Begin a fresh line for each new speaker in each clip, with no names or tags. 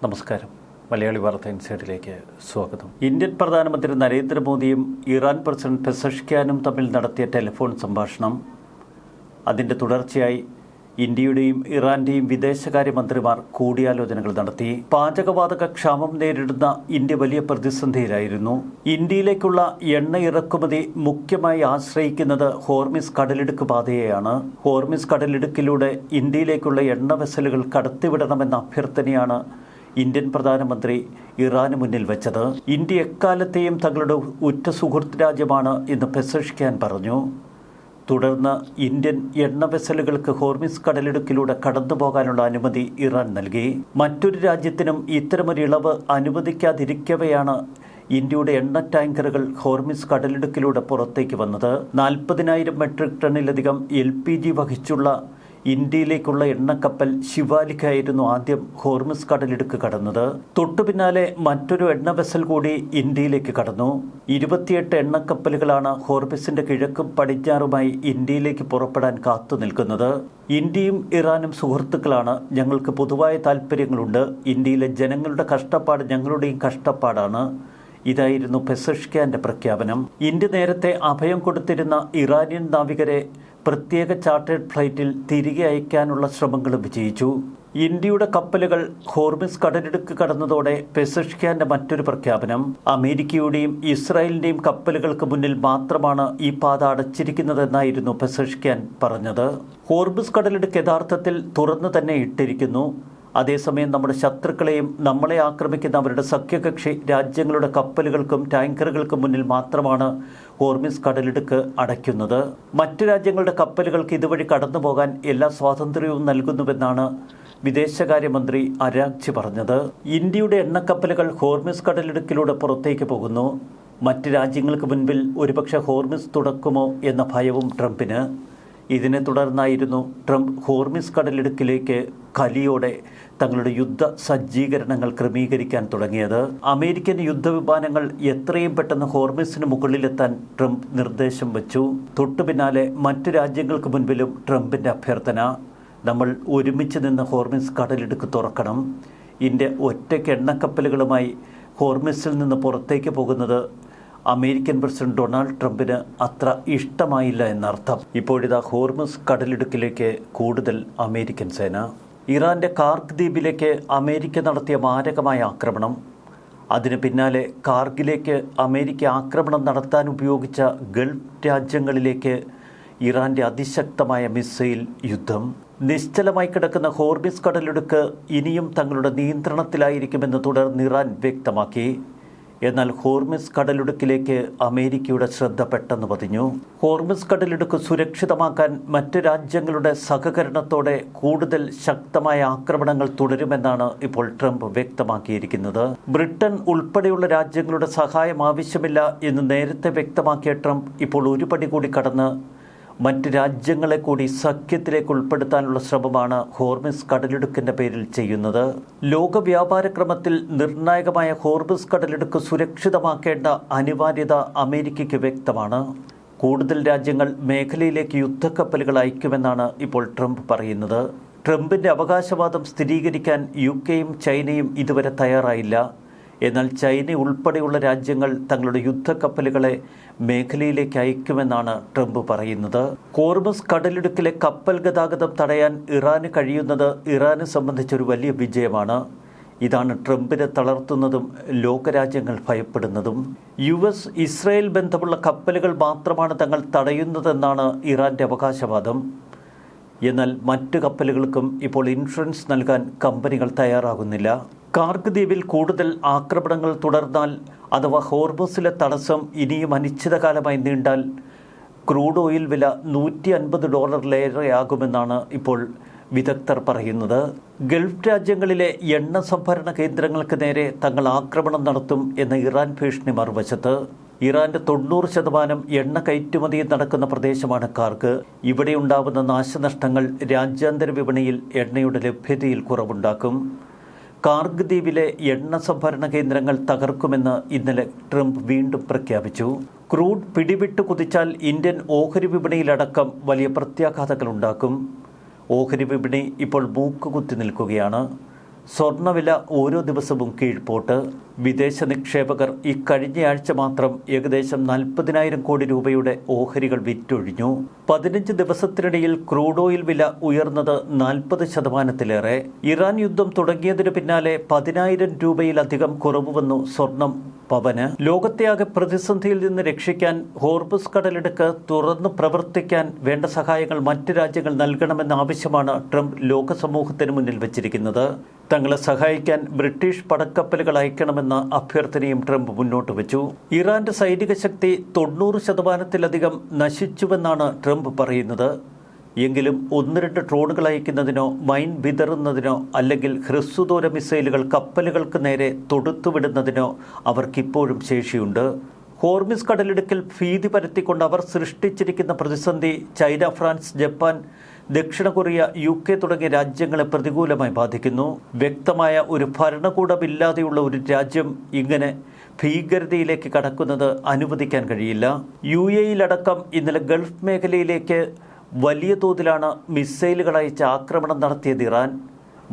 നമസ്കാരം. മലയാളി വാർത്ത ഇൻസൈഡിലേക്ക് സ്വാഗതം. ഇന്ത്യൻ പ്രധാനമന്ത്രി നരേന്ദ്രമോദിയും ഇറാൻ പ്രസിഡന്റ് പെസഷ്ക്യാനും തമ്മിൽ നടത്തിയ ടെലിഫോൺ സംഭാഷണം, അതിൻ്റെ തുടർച്ചയായി ഇന്ത്യയുടെയും ഇറാന്റെയും വിദേശകാര്യമന്ത്രിമാർ കൂടിയാലോചനകൾ നടത്തി. പാചകവാതക ക്ഷാമം നേരിടുന്ന ഇന്ത്യ വലിയ പ്രതിസന്ധിയിലായിരുന്നു. ഇന്ത്യയിലേക്കുള്ള എണ്ണ ഇറക്കുമതി മുഖ്യമായി ആശ്രയിക്കുന്നത് ഹോർമിസ് കടലിടുക്ക് പാതയെയാണ്. ഹോർമിസ് കടലിടുക്കിലൂടെ ഇന്ത്യയിലേക്കുള്ള എണ്ണ വെസലുകൾ കടത്തിവിടണമെന്ന അഭ്യർത്ഥനയാണ് ഇന്ത്യൻ പ്രധാനമന്ത്രി ഇറാന് മുന്നിൽ വെച്ചത്. ഇന്ത്യ എക്കാലത്തെയും തങ്ങളുടെ ഉറ്റ സുഹൃത്ത് രാജ്യമാണ് എന്ന് പെസഷ്ക്യാൻ പറഞ്ഞു. തുടർന്ന് ഇന്ത്യൻ എണ്ണ വെസലുകൾക്ക് ഹോർമിസ് കടലിടുക്കിലൂടെ കടന്നുപോകാനുള്ള അനുമതി ഇറാൻ നൽകി. മറ്റൊരു രാജ്യത്തിനും ഇത്തരമൊരു ഇളവ് അനുവദിക്കാതിരിക്കവെയാണ് ഇന്ത്യയുടെ എണ്ണ ടാങ്കറുകൾ ഹോർമിസ് കടലിടുക്കിലൂടെ പുറത്തേക്ക് വന്നത്. 40,000 മെട്രിക് ടണ്ണിലധികം LPG വഹിച്ചുള്ള ഇന്ത്യയിലേക്കുള്ള എണ്ണക്കപ്പൽ ശിവാലിക്കായിരുന്നു ആദ്യം ഹോർമിസ് കടലിടുക്ക് കടന്നത്. തൊട്ടു പിന്നാലെ മറ്റൊരു എണ്ണ വെസൽ കൂടി ഇന്ത്യയിലേക്ക് കടന്നു. 28 എണ്ണക്കപ്പലുകളാണ് ഹോർമിസിന്റെ കിഴക്കും പടിഞ്ഞാറുമായി ഇന്ത്യയിലേക്ക് പുറപ്പെടാൻ കാത്തു നിൽക്കുന്നത്. ഇന്ത്യയും ഇറാനും സുഹൃത്തുക്കളാണ്. ഞങ്ങൾക്ക് പൊതുവായ താല്പര്യങ്ങളുണ്ട്. ഇന്ത്യയിലെ ജനങ്ങളുടെ കഷ്ടപ്പാട് ഞങ്ങളുടെയും കഷ്ടപ്പാടാണ്. ഇതായിരുന്നു പെസഷ്ക്യാന്റെ പ്രഖ്യാപനം. ഇന്ത്യ നേരത്തെ അഭയം കൊടുത്തിരുന്ന ഇറാനിയൻ നാവികരെ പ്രത്യേക ചാർട്ടേഡ് ഫ്ലൈറ്റിൽ തിരികെ അയക്കാനുള്ള ശ്രമങ്ങളും വിജയിച്ചു. ഇന്ത്യയുടെ കപ്പലുകൾ ഹോർമിസ് കടലിടുക്ക് കടന്നതോടെ പെസഷ്ക്യാന്റെ മറ്റൊരു പ്രഖ്യാപനം, അമേരിക്കയുടെയും ഇസ്രായേലിന്റെയും കപ്പലുകൾക്ക് മുന്നിൽ മാത്രമാണ് ഈ പാത അടച്ചിരിക്കുന്നതെന്നായിരുന്നു പെസഷ്ക്യാൻ പറഞ്ഞത്. ഹോർമിസ് കടലിടുക്ക് യഥാർത്ഥത്തിൽ തുറന്നു തന്നെ ഇട്ടിരിക്കുന്നു. അതേസമയം നമ്മുടെ ശത്രുക്കളെയും നമ്മളെ ആക്രമിക്കുന്ന അവരുടെ സഖ്യകക്ഷി രാജ്യങ്ങളുടെ കപ്പലുകൾക്കും ടാങ്കറുകൾക്കും മുന്നിൽ മാത്രമാണ് ഹോർമിസ് കടലിടുക്ക് അടയ്ക്കുന്നത്. മറ്റു രാജ്യങ്ങളുടെ കപ്പലുകൾക്ക് ഇതുവഴി കടന്നുപോകാൻ എല്ലാ സ്വാതന്ത്ര്യവും നൽകുന്നുവെന്നാണ് വിദേശകാര്യമന്ത്രി അരാഗ്ചി പറഞ്ഞത്. ഇന്ത്യയുടെ എണ്ണക്കപ്പലുകൾ ഹോർമിസ് കടലിടുക്കിലൂടെ പുറത്തേക്ക് പോകുന്നു. മറ്റ് രാജ്യങ്ങൾക്ക് മുൻപിൽ ഒരുപക്ഷെ ഹോർമിസ് തുറക്കുമോ എന്ന ഭയവും ട്രംപിന്. ഇതിനെ തുടർന്നായിരുന്നു ട്രംപ് ഹോർമിസ് കടലിടുക്കിലേക്ക് കലിയോടെ തങ്ങളുടെ യുദ്ധ സജ്ജീകരണങ്ങൾ ക്രമീകരിക്കാൻ തുടങ്ങിയത്. അമേരിക്കൻ യുദ്ധവിമാനങ്ങൾ എത്രയും പെട്ടെന്ന് ഹോർമിസിന് മുകളിലെത്താൻ ട്രംപ് നിർദ്ദേശം വച്ചു. തൊട്ടു പിന്നാലെ മറ്റു രാജ്യങ്ങൾക്ക് മുൻപിലും ട്രംപിൻ്റെ അഭ്യർത്ഥന, നമ്മൾ ഒരുമിച്ച് നിന്ന് ഹോർമിസ് കടലിടുക്ക് തുറക്കണം. ഇന്ത്യ ഒറ്റയ്ക്ക് എണ്ണക്കപ്പലുകളുമായി ഹോർമിസിൽ നിന്ന് പുറത്തേക്ക് പോകുന്നത് അമേരിക്കൻ പ്രസിഡന്റ് ഡൊണാൾഡ് ട്രംപിന് അത്ര ഇഷ്ടമായില്ല എന്നർത്ഥം. ഇപ്പോഴിതാ ഹോർമിസ് കടലിടുക്കിലേക്ക് കൂടുതൽ അമേരിക്കൻ സേന. ഇറാന്റെ കാർഗ് ദ്വീപിലേക്ക് അമേരിക്ക നടത്തിയ മാരകമായ ആക്രമണം. അതിന് പിന്നാലെ കാർഗിലേക്ക് അമേരിക്ക ആക്രമണം നടത്താൻ ഉപയോഗിച്ച ഗൾഫ് രാജ്യങ്ങളിലേക്ക് ഇറാന്റെ അതിശക്തമായ മിസൈൽ യുദ്ധം. നിശ്ചലമായി കിടക്കുന്ന ഹോർമിസ് കടലിടുക്ക് ഇനിയും തങ്ങളുടെ നിയന്ത്രണത്തിലായിരിക്കുമെന്ന് തുടർന്ന് ഇറാൻ വ്യക്തമാക്കി. എന്നാൽ ഹോർമിസ് കടലിടുക്കിലേക്ക് അമേരിക്കയുടെ ശ്രദ്ധ പെട്ടെന്ന് പതിഞ്ഞു. ഹോർമിസ് കടലിടുക്ക് സുരക്ഷിതമാക്കാൻ മറ്റ് രാജ്യങ്ങളുടെ സഹകരണത്തോടെ കൂടുതൽ ശക്തമായ ആക്രമണങ്ങൾ തുടരുമെന്നാണ് ഇപ്പോൾ ട്രംപ് വ്യക്തമാക്കിയിരിക്കുന്നത്. ബ്രിട്ടൻ ഉൾപ്പെടെയുള്ള രാജ്യങ്ങളുടെ സഹായം ആവശ്യമില്ല എന്ന് നേരത്തെ വ്യക്തമാക്കിയ ട്രംപ് ഇപ്പോൾ ഒരു പടി കൂടി കടന്ന് മറ്റ് രാജ്യങ്ങളെ കൂടി സഖ്യത്തിലേക്ക് ഉൾപ്പെടുത്താനുള്ള ശ്രമമാണ് ഹോർമിസ് കടലിടുക്കിന്റെ പേരിൽ ചെയ്യുന്നത്. ലോക വ്യാപാരക്രമത്തിൽ നിർണായകമായ ഹോർമിസ് കടലിടുക്ക് സുരക്ഷിതമാക്കേണ്ട അനിവാര്യത അമേരിക്കയ്ക്ക് വ്യക്തമാണ്. കൂടുതൽ രാജ്യങ്ങൾ മേഖലയിലേക്ക് യുദ്ധക്കപ്പലുകൾ അയക്കുമെന്നാണ് ഇപ്പോൾ ട്രംപ് പറയുന്നത്. ട്രംപിന്റെ അവകാശവാദം സ്ഥിരീകരിക്കാൻ UK-യും ചൈനയും ഇതുവരെ തയ്യാറായില്ല. എന്നാൽ ചൈന ഉൾപ്പെടെയുള്ള രാജ്യങ്ങൾ തങ്ങളുടെ യുദ്ധക്കപ്പലുകളെ മേഖലയിലേക്ക് അയക്കുമെന്നാണ് ട്രംപ് പറയുന്നത്. ഹോർമിസ് കടലിടുക്കിലെ കപ്പൽ ഗതാഗതം തടയാൻ ഇറാന് കഴിയുന്നത് ഇറാനെ സംബന്ധിച്ചൊരു വലിയ വിജയമാണ്. ഇതാണ് ട്രംപിനെ തളർത്തുന്നതും ലോകരാജ്യങ്ങൾ ഭയപ്പെടുന്നതും. US ഇസ്രായേൽ ബന്ധമുള്ള കപ്പലുകൾ മാത്രമാണ് തങ്ങൾ തടയുന്നതെന്നാണ് ഇറാന്റെ അവകാശവാദം. എന്നാൽ മറ്റു കപ്പലുകൾക്കും ഇപ്പോൾ ഇൻഷുറൻസ് നൽകാൻ കമ്പനികൾ തയ്യാറാകുന്നില്ല. കാർഗ് ദ്വീപിൽ കൂടുതൽ ആക്രമണങ്ങൾ തുടർന്നാൽ അഥവാ ഹോർമുസിലെ തടസ്സം ഇനിയും അനിശ്ചിതകാലമായി നീണ്ടാൽ ക്രൂഡ് ഓയിൽ വില $150 ഇപ്പോൾ വിദഗ്ധർ പറയുന്നത്. ഗൾഫ് രാജ്യങ്ങളിലെ എണ്ണ സംഭരണ കേന്ദ്രങ്ങൾക്ക് നേരെ തങ്ങൾ ആക്രമണം നടത്തും എന്ന ഇറാൻ ഭീഷണി മറുവശത്ത്. ഇറാന്റെ 90% എണ്ണ കയറ്റുമതി നടക്കുന്ന പ്രദേശമാണ് കാർഗ്. ഇവിടെ ഉണ്ടാവുന്ന നാശനഷ്ടങ്ങൾ രാജ്യാന്തര വിപണിയിൽ എണ്ണയുടെ ലഭ്യതയിൽ കുറവുണ്ടാക്കും. കാർഗ് ദ്വീപിലെ എണ്ണ സംഭരണ കേന്ദ്രങ്ങൾ തകർക്കുമെന്ന് ഇന്നലെ ട്രംപ് വീണ്ടും പ്രഖ്യാപിച്ചു. ക്രൂഡ് പിടിവിട്ട് കുതിച്ചാൽ ഇന്ത്യൻ ഓഹരി വിപണിയിലടക്കം വലിയ പ്രത്യാഘാതങ്ങളുണ്ടാക്കും. ഓഹരി വിപണി ഇപ്പോൾ മൂക്കുകുത്തി നിൽക്കുകയാണ്. സ്വർണ്ണവില ഓരോ ദിവസവും കീഴ്പോട്ട്. വിദേശ നിക്ഷേപകർ ഇക്കഴിഞ്ഞയാഴ്ച മാത്രം ഏകദേശം 40,000 കോടി രൂപയുടെ ഓഹരികൾ വിറ്റൊഴിഞ്ഞു. 15 ദിവസത്തിനിടയിൽ ക്രൂഡ് ഓയിൽ വില ഉയർന്നത് 40%. ഇറാൻ യുദ്ധം തുടങ്ങിയതിനു പിന്നാലെ 10,000 രൂപയിലധികം കുറവ് വന്നു സ്വർണം പവന്. ലോകത്തെയാകെ പ്രതിസന്ധിയിൽ നിന്ന് രക്ഷിക്കാൻ ഹോർമുസ് കടലിടുക്ക് തുറന്നു പ്രവർത്തിക്കാൻ വേണ്ട സഹായങ്ങൾ മറ്റ് രാജ്യങ്ങൾ നൽകണമെന്ന ആവശ്യമാണ് ട്രംപ് ലോക സമൂഹത്തിന് മുന്നിൽ വച്ചിരിക്കുന്നത്. തങ്ങളെ സഹായിക്കാൻ ബ്രിട്ടീഷ് പടക്കപ്പലുകൾ അയക്കണമെന്ന അഭ്യർത്ഥനയും ട്രംപ് മുന്നോട്ട് വെച്ചു. ഇറാന്റെ സൈനിക ശക്തി 90%-ലധികം നശിച്ചുവെന്നാണ് ട്രംപ് പറയുന്നത്. എങ്കിലും 1-2 ഡ്രോണുകൾ അയക്കുന്നതിനോ മൈൻ വിതറുന്നതിനോ അല്ലെങ്കിൽ ഹ്രസ്വദൂര മിസൈലുകൾ കപ്പലുകൾക്ക് നേരെ തൊടുത്തുവിടുന്നതിനോ അവർക്കിപ്പോഴും ശേഷിയുണ്ട്. ഹോർമുസ് കടലിടുക്കിൽ ഭീതി പരത്തിക്കൊണ്ട് അവർ സൃഷ്ടിച്ചിരിക്കുന്ന പ്രതിസന്ധി ചൈന, ഫ്രാൻസ്, ജപ്പാൻ, ദക്ഷിണ കൊറിയ, UK തുടങ്ങിയ രാജ്യങ്ങളെ പ്രതികൂലമായി ബാധിക്കുന്നു. വ്യക്തമായ ഒരു ഭരണകൂടമില്ലാതെയുള്ള ഒരു രാജ്യം ഇങ്ങനെ ഭീകരതയിലേക്ക് കടക്കുന്നത് അനുവദിക്കാൻ കഴിയില്ല. UAE-യിലടക്കം ഇന്നലെ ഗൾഫ് മേഖലയിലേക്ക് വലിയ തോതിലാണ് മിസൈലുകൾ അയച്ച് ആക്രമണം നടത്തിയത് ഇറാൻ.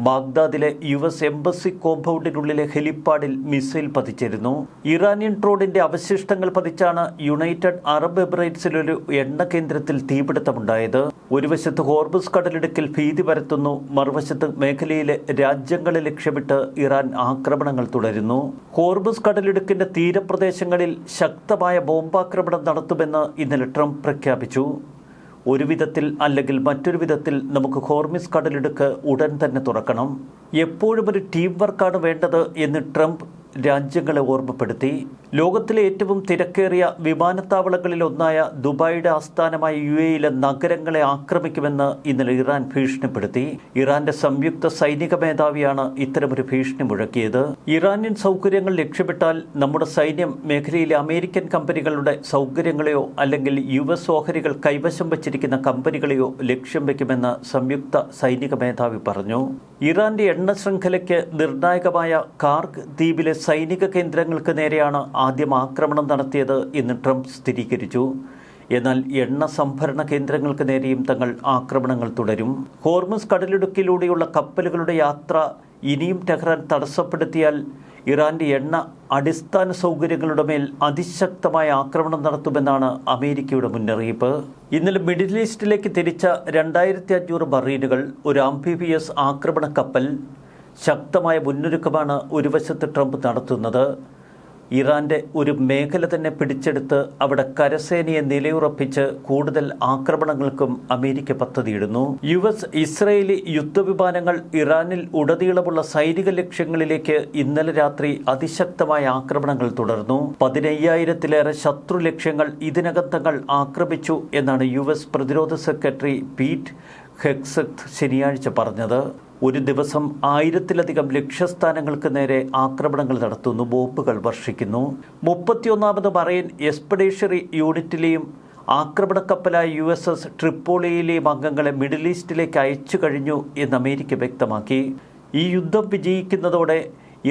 ബാഗ്ദാദിലെ US എംബസി കോമ്പൗണ്ടിനുള്ളിലെ ഹെലിപ്പാഡിൽ മിസൈൽ പതിച്ചിരുന്നു. ഇറാനിയൻ ഡ്രോണിന്റെ അവശിഷ്ടങ്ങൾ പതിച്ചാണ് യുണൈറ്റഡ് അറബ് എമിറേറ്റ്സിലൊരു എണ്ണ കേന്ദ്രത്തിൽ തീപിടുത്തമുണ്ടായത്. ഒരു വശത്ത് ഹോർമുസ് കടലിടുക്കിൽ ഭീതി പരത്തുന്നു, മറുവശത്ത് മേഖലയിലെ രാജ്യങ്ങളെ ലക്ഷ്യമിട്ട് ഇറാൻ ആക്രമണങ്ങൾ തുടരുന്നു. ഹോർമുസ് കടലിടുക്കിന്റെ തീരപ്രദേശങ്ങളിൽ ശക്തമായ ബോംബാക്രമണം നടത്തുമെന്ന് ഇന്നലെ ട്രംപ് പ്രഖ്യാപിച്ചു. ഒരു വിധത്തിൽ അല്ലെങ്കിൽ മറ്റൊരു വിധത്തിൽ നമുക്ക് ഹോർമുസ് കടലിടുക്ക് ഉടൻ തന്നെ തുറക്കണം. എപ്പോഴും ഒരു ടീം വർക്കാണ് വേണ്ടത് എന്ന് ട്രംപ് രാജ്യങ്ങളെ ഓർമ്മപ്പെടുത്തി. ലോകത്തിലെ ഏറ്റവും തിരക്കേറിയ വിമാനത്താവളങ്ങളിലൊന്നായ ദുബായിയുടെ ആസ്ഥാനമായ UAE-യിലെ നഗരങ്ങളെ ആക്രമിക്കുമെന്ന് ഇന്നലെ ഇറാൻ ഭീഷണിപ്പെടുത്തി. ഇറാന്റെ സംയുക്ത സൈനിക മേധാവിയാണ് ഇത്തരമൊരു ഭീഷണി മുഴക്കിയത്. ഇറാനിയൻ സൗകര്യങ്ങൾ ലക്ഷ്യമിട്ടാൽ നമ്മുടെ സൈന്യം മേഖലയിലെ അമേരിക്കൻ കമ്പനികളുടെ സൗകര്യങ്ങളെയോ അല്ലെങ്കിൽ US ഓഹരികൾ കൈവശം വച്ചിരിക്കുന്ന കമ്പനികളെയോ ലക്ഷ്യം വയ്ക്കുമെന്ന് സംയുക്ത സൈനിക മേധാവി പറഞ്ഞു. ഇറാന്റെ എണ്ണ ശൃംഖലയ്ക്ക് നിർണായകമായ കാർക്ക് ദ്വീപിലെ സൈനിക കേന്ദ്രങ്ങൾക്ക് നേരെയാണ് ആദ്യം ആക്രമണം നടത്തിയത് എന്ന് ട്രംപ് സ്ഥിരീകരിച്ചു. എന്നാൽ എണ്ണ സംഭരണ കേന്ദ്രങ്ങൾക്ക് നേരെയും തങ്ങൾ ആക്രമണങ്ങൾ തുടരും. ഹോർമുസ് കടലിടുക്കിലൂടെയുള്ള കപ്പലുകളുടെ യാത്ര ഇനിയും ടെഹ്റാൻ തടസ്സപ്പെടുത്തിയാൽ ഇറാന്റെ എണ്ണ അടിസ്ഥാന സൗകര്യങ്ങളുടെ മേൽ അതിശക്തമായ ആക്രമണം നടത്തുമെന്നാണ് അമേരിക്കയുടെ മുന്നറിയിപ്പ്. ഇന്നലെ മിഡിൽ ഈസ്റ്റിലേക്ക് തിരിച്ച 2500 ബറീലുകൾ, ഒരു ആംഫിബിയസ് ആക്രമണ കപ്പൽ. ശക്തമായ മുന്നൊരുക്കമാണ് ഒരു വശത്ത് ട്രംപ് നടത്തുന്നത്. ഇറാന്റെ ഒരു മേഖല തന്നെ പിടിച്ചെടുത്ത് അവിടെ കരസേനയെ നിലയുറപ്പിച്ച് കൂടുതൽ ആക്രമണങ്ങൾക്കും അമേരിക്ക പദ്ധതിയിടുന്നു. US ഇസ്രയേലി യുദ്ധവിമാനങ്ങൾ ഇറാനിൽ ഉടനീളമുള്ള സൈനിക ലക്ഷ്യങ്ങളിലേക്ക് ഇന്നലെ രാത്രി അതിശക്തമായ ആക്രമണങ്ങൾ തുടർന്നു. 15,000-ലേറെ ശത്രു ലക്ഷ്യങ്ങൾ ഇതിനകം തങ്ങൾ ആക്രമിച്ചു എന്നാണ് US പ്രതിരോധ സെക്രട്ടറി പീറ്റ് ഹെഗ്സെത്ത് ശനിയാഴ്ച പറഞ്ഞത്. ഒരു ദിവസം 1000-ലധികം ലക്ഷ്യസ്ഥാനങ്ങൾക്ക് നേരെ ആക്രമണങ്ങൾ നടത്തുന്നു, ബോംബുകൾ വർഷിക്കുന്നു. 31ാമത് മറൈൻ എക്സ്പെഡീഷണറി യൂണിറ്റിലെയും ആക്രമണക്കപ്പലായ USS ട്രിപ്പോളിയിലെയും അംഗങ്ങളെ മിഡിൽ ഈസ്റ്റിലേക്ക് അയച്ചു കഴിഞ്ഞു എന്ന് അമേരിക്ക വ്യക്തമാക്കി. ഈ യുദ്ധം വിജയിക്കുന്നതോടെ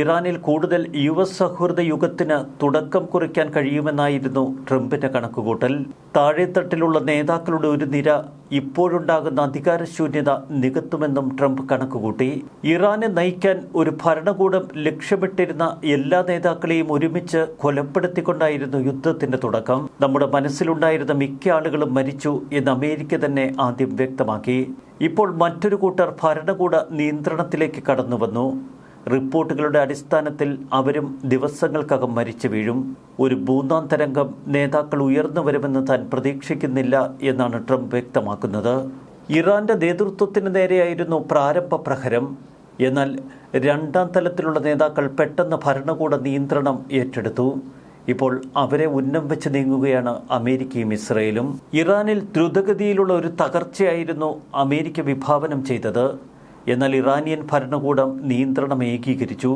ഇറാനിൽ കൂടുതൽ US സൗഹൃദ യുഗത്തിന് തുടക്കം കുറിക്കാൻ കഴിയുമെന്നായിരുന്നു ട്രംപിന്റെ കണക്കുകൂട്ടൽ. താഴെത്തട്ടിലുള്ള നേതാക്കളുടെ ഒരു നിര ഇപ്പോഴുണ്ടാകുന്ന അധികാരശൂന്യത നികത്തുമെന്നും ട്രംപ് കണക്കുകൂട്ടി. ഇറാനെ നയിക്കാൻ ഒരു ഭരണകൂടം ലക്ഷ്യമിട്ടിരുന്ന എല്ലാ നേതാക്കളെയും ഒരുമിച്ച് കൊലപ്പെടുത്തിക്കൊണ്ടായിരുന്നു യുദ്ധത്തിന്റെ തുടക്കം. നമ്മുടെ മനസ്സിലുണ്ടായിരുന്ന മിക്ക ആളുകളും മരിച്ചു എന്ന് അമേരിക്ക തന്നെ ആദ്യം വ്യക്തമാക്കി. ഇപ്പോൾ മറ്റൊരു കൂട്ടർ ഭരണകൂട നിയന്ത്രണത്തിലേക്ക് കടന്നുവന്നു. റിപ്പോർട്ടുകളുടെ അടിസ്ഥാനത്തിൽ അവരും ദിവസങ്ങൾക്കകം മരിച്ചു വീഴും. ഒരു 3ാം തരംഗം നേതാക്കൾ ഉയർന്നു വരുമെന്ന് താൻ പ്രതീക്ഷിക്കുന്നില്ല എന്നാണ് ട്രംപ് വ്യക്തമാക്കുന്നത്. ഇറാന്റെ നേതൃത്വത്തിന് നേരെയായിരുന്നു പ്രാരംഭ പ്രഹരം. എന്നാൽ 2ാം തലത്തിലുള്ള നേതാക്കൾ പെട്ടെന്ന് ഭരണകൂട നിയന്ത്രണം ഏറ്റെടുത്തു. ഇപ്പോൾ അവരെ ഉന്നം വെച്ച് നീങ്ങുകയാണ് അമേരിക്കയും ഇസ്രയേലും. ഇറാനിൽ ദ്രുതഗതിയിലുള്ള ഒരു തകർച്ചയായിരുന്നു അമേരിക്ക വിഭാവനം ചെയ്തത്. എന്നാൽ ഇറാനിയൻ ഭരണകൂടം നിയന്ത്രണം ഏകീകരിച്ചു.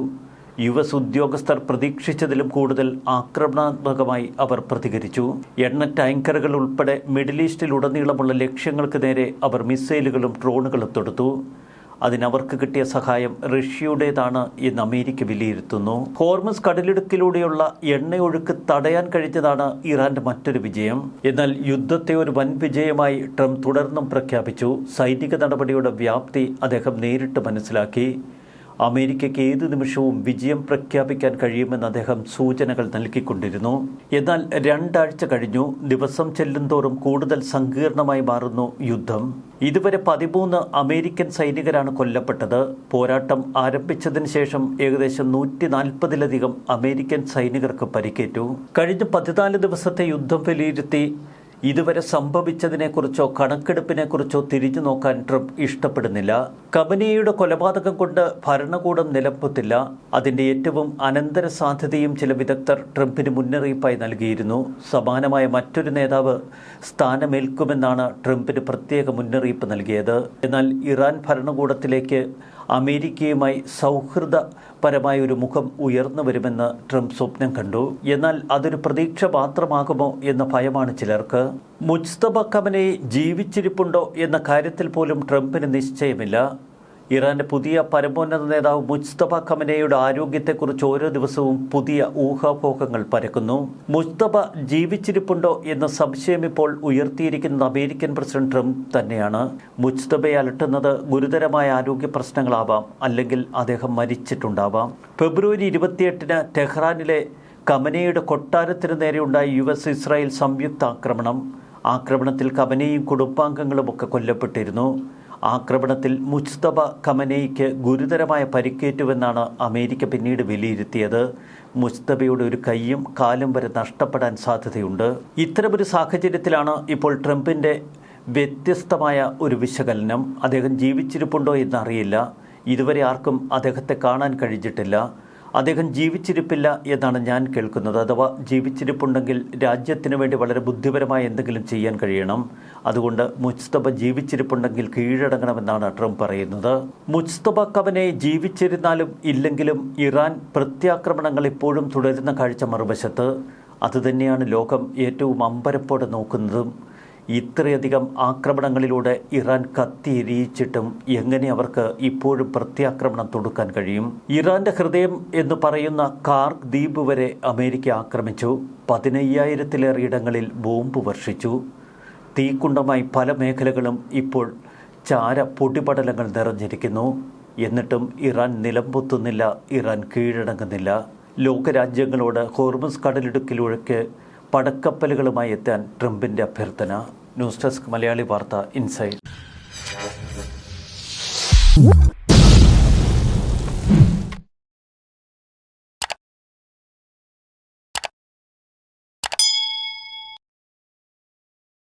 US ഉദ്യോഗസ്ഥർ പ്രതീക്ഷിച്ചതിലും കൂടുതൽ ആക്രമണാത്മകമായി അവർ പ്രതികരിച്ചു. എണ്ണ ടാങ്കറുകൾ ഉൾപ്പെടെ മിഡിൽ ഈസ്റ്റിലുടനീളമുള്ള ലക്ഷ്യങ്ങൾക്ക് നേരെ അവർ മിസൈലുകളും ഡ്രോണുകളും തൊടുത്തു. അതിനവർക്ക് കിട്ടിയ സഹായം റഷ്യയുടേതാണ് എന്ന് അമേരിക്ക വിലയിരുത്തുന്നു. ഹോർമുസ് കടലിടുക്കിലൂടെയുള്ള എണ്ണയൊഴുക്ക് തടയാൻ കഴിഞ്ഞതാണ് ഇറാന്റെ മറ്റൊരു വിജയം. എന്നാൽ യുദ്ധത്തെ ഒരു വൻ വിജയമായി ട്രംപ് തുടർന്നും പ്രഖ്യാപിച്ചു. സൈനിക നടപടിയുടെ വ്യാപ്തി അദ്ദേഹം നേരിട്ട് മനസ്സിലാക്കി. അമേരിക്കയ്ക്ക് ഏത് നിമിഷവും വിജയം പ്രഖ്യാപിക്കാൻ കഴിയുമെന്ന് അദ്ദേഹം സൂചനകൾ നൽകിക്കൊണ്ടിരുന്നു. എന്നാൽ 2 ആഴ്ച കഴിഞ്ഞു. ദിവസം ചെല്ലുന്തോറും കൂടുതൽ സങ്കീർണമായി മാറുന്നു യുദ്ധം. ഇതുവരെ 13 അമേരിക്കൻ സൈനികരാണ് കൊല്ലപ്പെട്ടത്. പോരാട്ടം ആരംഭിച്ചതിന് ശേഷം ഏകദേശം 140-ലധികം അമേരിക്കൻ സൈനികർക്ക് പരിക്കേറ്റു. കഴിഞ്ഞ 14 ദിവസത്തെ യുദ്ധം വിലയിരുത്തി ഇതുവരെ സംഭവിച്ചതിനെക്കുറിച്ചോ കണക്കെടുപ്പിനെക്കുറിച്ചോ തിരിഞ്ഞു നോക്കാൻ ട്രംപ് ഇഷ്ടപ്പെടുന്നില്ല. ഖമനേയിയുടെ കൊലപാതകം കൊണ്ട് ഭരണകൂടം നിലംപൊത്തില്ല. അതിന്റെ ഏറ്റവും അനന്തര സാധ്യതയും ചില വിദഗ്ധർ ട്രംപിന് മുന്നറിയിപ്പായി നൽകിയിരുന്നു. സമാനമായ മറ്റൊരു നേതാവ് സ്ഥാനമേൽക്കുമെന്നാണ് ട്രംപിന് പ്രത്യേക മുന്നറിയിപ്പ് നൽകിയത്. എന്നാൽ ഇറാൻ ഭരണകൂടത്തിലേക്ക് അമേരിക്കയുമായി സൗഹൃദപരമായ ഒരു മുഖം ഉയർന്നു വരുമെന്ന് ട്രംപ് സ്വപ്നം കണ്ടു. എന്നാൽ അതൊരു പ്രതീക്ഷ മാത്രമാകുമോ എന്ന ഭയമാണ് ചിലർക്ക്. മുജ്തബ ഖമനേയി ജീവിച്ചിരിപ്പുണ്ടോ എന്ന കാര്യത്തിൽ പോലും ട്രംപിന് നിശ്ചയമില്ല. ഇറാന്റെ പുതിയ പരമോന്നത നേതാവ് മുജ്തബ ഖമനേയിയുടെ ആരോഗ്യത്തെക്കുറിച്ച് ഓരോ ദിവസവും പുതിയ ഊഹാപോഹങ്ങൾ പരക്കുന്നു. മുജ്തബ ജീവിച്ചിരിപ്പുണ്ടോ എന്ന സംശയം ഇപ്പോൾ ഉയർത്തിയിരിക്കുന്നത് അമേരിക്കൻ പ്രസിഡന്റ് ട്രംപ് തന്നെയാണ്. മുജ്തബയെ അലട്ടുന്നത് ഗുരുതരമായ ആരോഗ്യ പ്രശ്നങ്ങളാവാം, അല്ലെങ്കിൽ അദ്ദേഹം മരിച്ചിട്ടുണ്ടാവാം. ഫെബ്രുവരി 28-ന് ടെഹ്റാനിലെ ഖമനേയിയുടെ കൊട്ടാരത്തിന് നേരെയുണ്ടായ US-ഇസ്രായേൽ സംയുക്ത ആക്രമണത്തിൽ ഖമനേയും കുടുംബാംഗങ്ങളുമൊക്കെ കൊല്ലപ്പെട്ടിരുന്നു. ആക്രമണത്തിൽ മുജ്തബ ഖമനേയിക്ക് ഗുരുതരമായ പരിക്കേറ്റുവെന്നാണ് അമേരിക്ക പിന്നീട് വിലയിരുത്തിയത്. മുജ്തബയുടെ ഒരു കൈയും കാലും വരെ നഷ്ടപ്പെടാൻ സാധ്യതയുണ്ട്. ഇത്തരമൊരു സാഹചര്യത്തിലാണ് ഇപ്പോൾ ട്രംപിൻ്റെ വ്യത്യസ്തമായ ഒരു വിശകലനം. അദ്ദേഹം ജീവിച്ചിരിപ്പുണ്ടോ എന്നറിയില്ല. ഇതുവരെ ആർക്കും അദ്ദേഹത്തെ കാണാൻ കഴിഞ്ഞിട്ടില്ല. അദ്ദേഹം ജീവിച്ചിരിപ്പില്ല എന്നാണ് ഞാൻ കേൾക്കുന്നത്. അഥവാ ജീവിച്ചിരിപ്പുണ്ടെങ്കിൽ രാജ്യത്തിന് വേണ്ടി വളരെ ബുദ്ധിപരമായ എന്തെങ്കിലും ചെയ്യാൻ കഴിയണം. അതുകൊണ്ട് മുജ്തബ ജീവിച്ചിരിപ്പുണ്ടെങ്കിൽ കീഴടങ്ങണമെന്നാണ് ട്രംപ് പറയുന്നത്. മുജ്തബ ഖമനേയി ജീവിച്ചിരുന്നാലും ഇല്ലെങ്കിലും ഇറാൻ പ്രത്യാക്രമണങ്ങൾ ഇപ്പോഴും തുടരുന്ന കാഴ്ച മറുവശത്ത്. അതുതന്നെയാണ് ലോകം ഏറ്റവും അമ്പരപ്പോടെ നോക്കുന്നതും. ഇത്രയധികം ആക്രമണങ്ങളിലൂടെ ഇറാൻ കത്തിയെരിയിച്ചിട്ടും എങ്ങനെ അവർക്ക് ഇപ്പോഴും പ്രത്യാക്രമണം തൊടുക്കാൻ കഴിയും? ഇറാന്റെ ഹൃദയം എന്ന് പറയുന്ന കാർക്ക് ദ്വീപ് വരെ അമേരിക്ക ആക്രമിച്ചു. 15,000-ലേറെ ഇടങ്ങളിൽ ബോംബ് വർഷിച്ചു. തീക്കുണ്ടമായി പല മേഖലകളും ഇപ്പോൾ പൊടിപടലങ്ങൾ നിറഞ്ഞിരിക്കുന്നു. എന്നിട്ടും ഇറാൻ നിലംപൊത്തുന്നില്ല, ഇറാൻ കീഴടങ്ങുന്നില്ല. ലോകരാജ്യങ്ങളോട് ഹോർമുസ് കടലിടുക്കിലൂടെ പടക്കപ്പലുകളുമായി എത്താൻ ട്രംപിന്റെ അഭ്യർത്ഥന. ന്യൂസ് ഡെസ്ക് മലയാളി വാർത്ത ഇൻസൈഡ്.